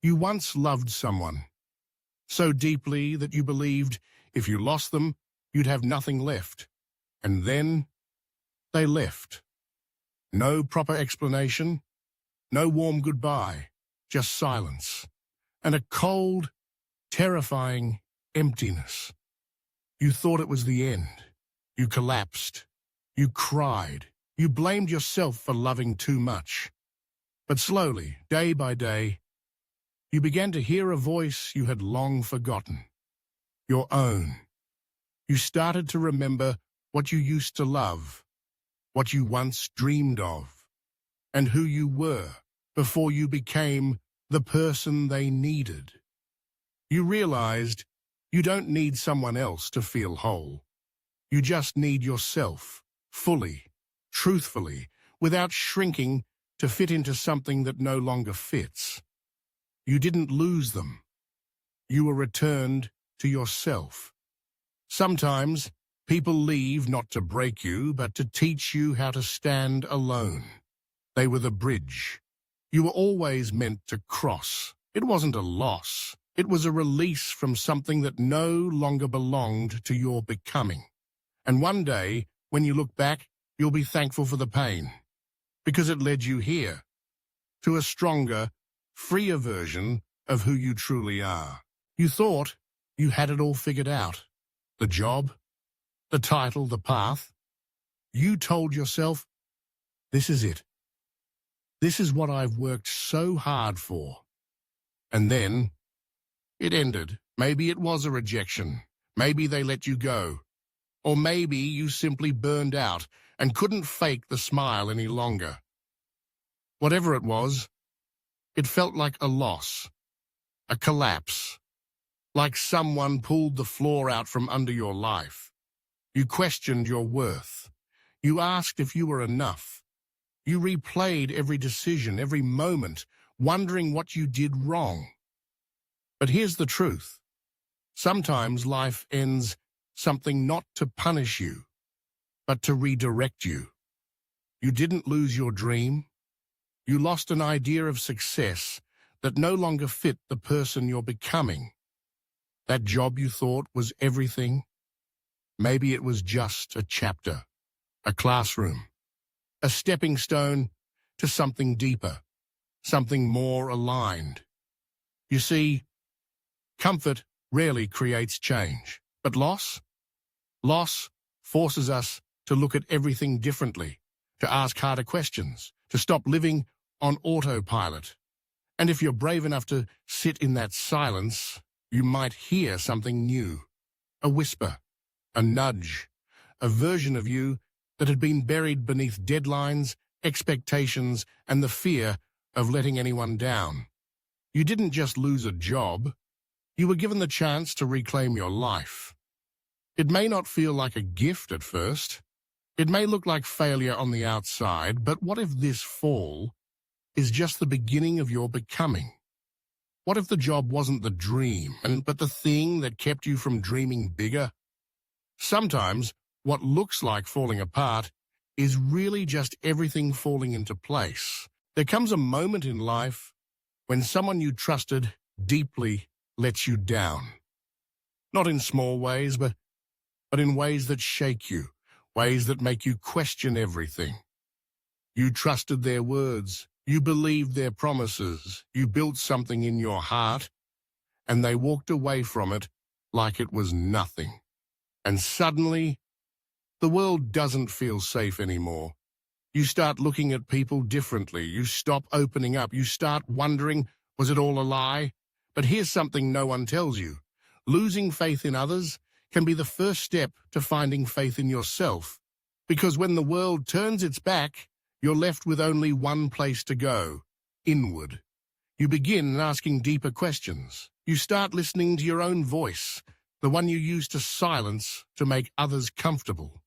You once loved someone so deeply that you believed if you lost them, you'd have nothing left. And then they left. No proper explanation, no warm goodbye, just silence. And a cold, terrifying emptiness. You thought it was the end. You collapsed. You cried. You blamed yourself for loving too much. But slowly, day by day, you began to hear a voice you had long forgotten. Your own. You started to remember what you used to love, what you once dreamed of, and who you were before you became the person they needed. You realized you don't need someone else to feel whole. You just need yourself, fully, truthfully, without shrinking to fit into something that no longer fits. You didn't lose them. You were returned to yourself. Sometimes people leave not to break you, but to teach you how to stand alone. They were the bridge. You were always meant to cross. It wasn't a loss. It was a release from something that no longer belonged to your becoming. And one day, when you look back, you'll be thankful for the pain, because it led you here, to a stronger, freer version of who you truly are. You thought you had it all figured out. The job, the title, the path. You told yourself, this is it. This is what I've worked so hard for. And then it ended. Maybe it was a rejection. Maybe they let you go. Or maybe you simply burned out and couldn't fake the smile any longer. Whatever it was, it felt like a loss, a collapse, like someone pulled the floor out from under your life. You questioned your worth. You asked if you were enough. You replayed every decision, every moment, wondering what you did wrong. But here's the truth. Sometimes life ends something not to punish you, but to redirect you. You didn't lose your dream. You lost an idea of success that no longer fit the person you're becoming. That job you thought was everything, maybe it was just a chapter, a classroom, a stepping stone to something deeper, something more aligned. You see, comfort rarely creates change, but loss forces us to look at everything differently, to ask harder questions, to stop living on autopilot. And if you're brave enough to sit in that silence, you might hear something new, a whisper, a nudge, a version of you that had been buried beneath deadlines, expectations, and the fear of letting anyone down. You didn't just lose a job, you were given the chance to reclaim your life. It may not feel like a gift at first. It may look like failure on the outside, but what if this fall is just the beginning of your becoming? What if the job wasn't the dream, but the thing that kept you from dreaming bigger? Sometimes what looks like falling apart is really just everything falling into place. There comes a moment in life when someone you trusted deeply lets you down. Not in small ways, but in ways that shake you, ways that make you question everything. You trusted their words, you believed their promises, you built something in your heart, and they walked away from it like it was nothing. And suddenly, the world doesn't feel safe anymore. You start looking at people differently, you stop opening up, you start wondering, was it all a lie? But here's something no one tells you. Losing faith in others can be the first step to finding faith in yourself. Because when the world turns its back, you're left with only one place to go, inward. You begin asking deeper questions. You start listening to your own voice, the one you used to silence to make others comfortable.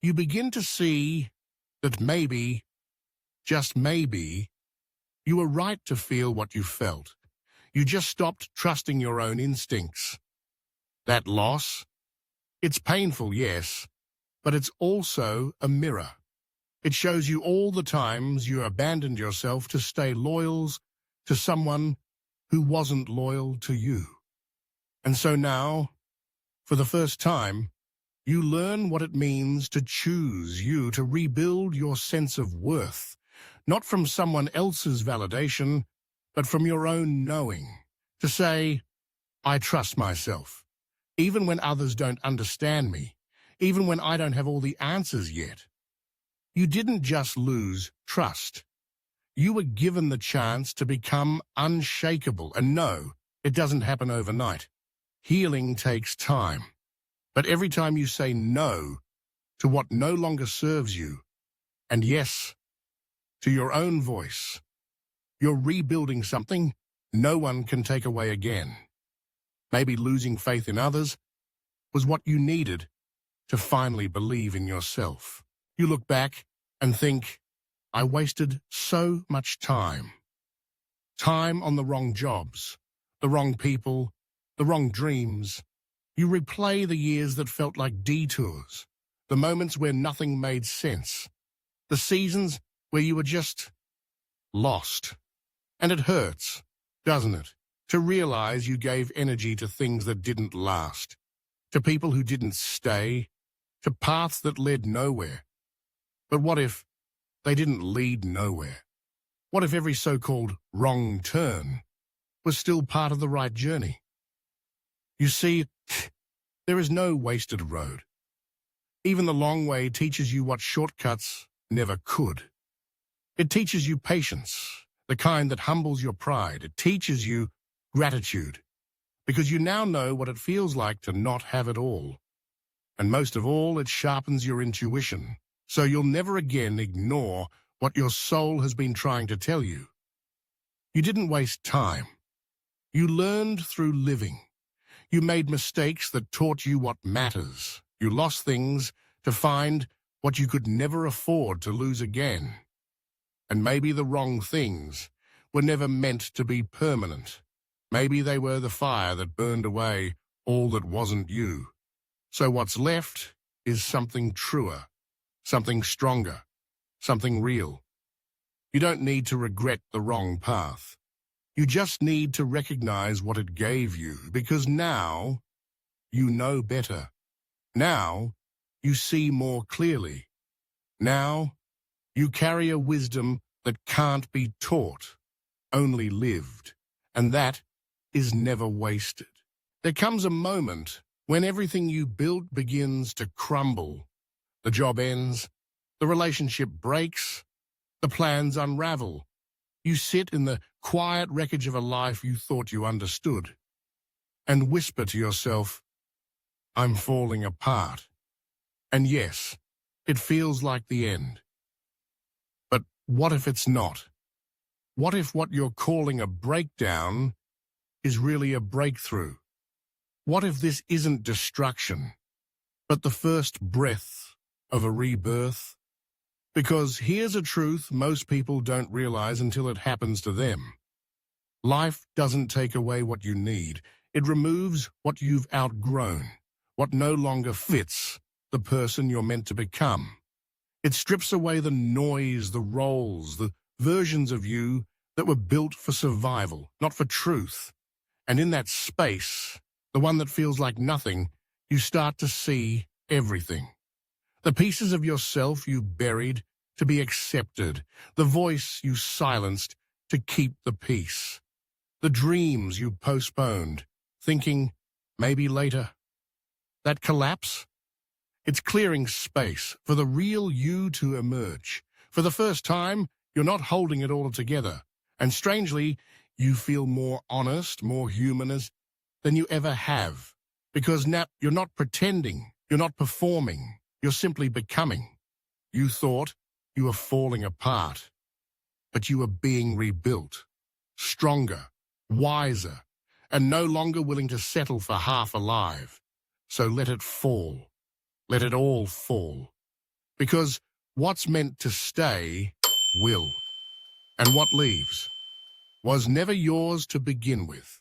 You begin to see that maybe, just maybe, you were right to feel what you felt. You just stopped trusting your own instincts. That loss, it's painful, yes, but it's also a mirror. It shows you all the times you abandoned yourself to stay loyal to someone who wasn't loyal to you. And so now, for the first time, you learn what it means to choose you, to rebuild your sense of worth, not from someone else's validation, but from your own knowing, to say, I trust myself, even when others don't understand me, even when I don't have all the answers yet. You didn't just lose trust. You were given the chance to become unshakable, and no, it doesn't happen overnight. Healing takes time. But every time you say no to what no longer serves you, and yes to your own voice, you're rebuilding something no one can take away again. Maybe losing faith in others was what you needed to finally believe in yourself. You look back and think, I wasted so much time. Time on the wrong jobs, the wrong people, the wrong dreams. You replay the years that felt like detours, the moments where nothing made sense, the seasons where you were just lost. And it hurts, doesn't it, to realize you gave energy to things that didn't last, to people who didn't stay, to paths that led nowhere. But what if they didn't lead nowhere? What if every so-called wrong turn was still part of the right journey? You see, there is no wasted road. Even the long way teaches you what shortcuts never could. It teaches you patience, the kind that humbles your pride. It teaches you gratitude, because you now know what it feels like to not have it all. And most of all, it sharpens your intuition, so you'll never again ignore what your soul has been trying to tell you. You didn't waste time. You learned through living. You made mistakes that taught you what matters. You lost things to find what you could never afford to lose again. And maybe the wrong things were never meant to be permanent. Maybe they were the fire that burned away all that wasn't you. So what's left is something truer, something stronger, something real. You don't need to regret the wrong path. You just need to recognize what it gave you, because now you know better. Now you see more clearly. Now you carry a wisdom that can't be taught, only lived, and that is never wasted. There comes a moment when everything you built begins to crumble. The job ends, the relationship breaks, the plans unravel. You sit in the quiet wreckage of a life you thought you understood and whisper to yourself, I'm falling apart. And yes, it feels like the end. But what if it's not? What if what you're calling a breakdown is really a breakthrough? What if this isn't destruction, but the first breath of a rebirth? Because here's a truth most people don't realize until it happens to them. Life doesn't take away what you need. It removes what you've outgrown, what no longer fits the person you're meant to become. It strips away the noise, the roles, the versions of you that were built for survival, not for truth. And in that space, the one that feels like nothing, you start to see everything. The pieces of yourself you buried to be accepted, the voice you silenced to keep the peace, the dreams you postponed, thinking maybe later. That collapse? It's clearing space for the real you to emerge. For the first time, you're not holding it all together. And strangely, you feel more honest, more human than you ever have. Because now you're not pretending, you're not performing, you're simply becoming. You thought you were falling apart, but you were being rebuilt, stronger, wiser, and no longer willing to settle for half alive. So let it fall. Let it all fall. Because what's meant to stay will. And what leaves was never yours to begin with.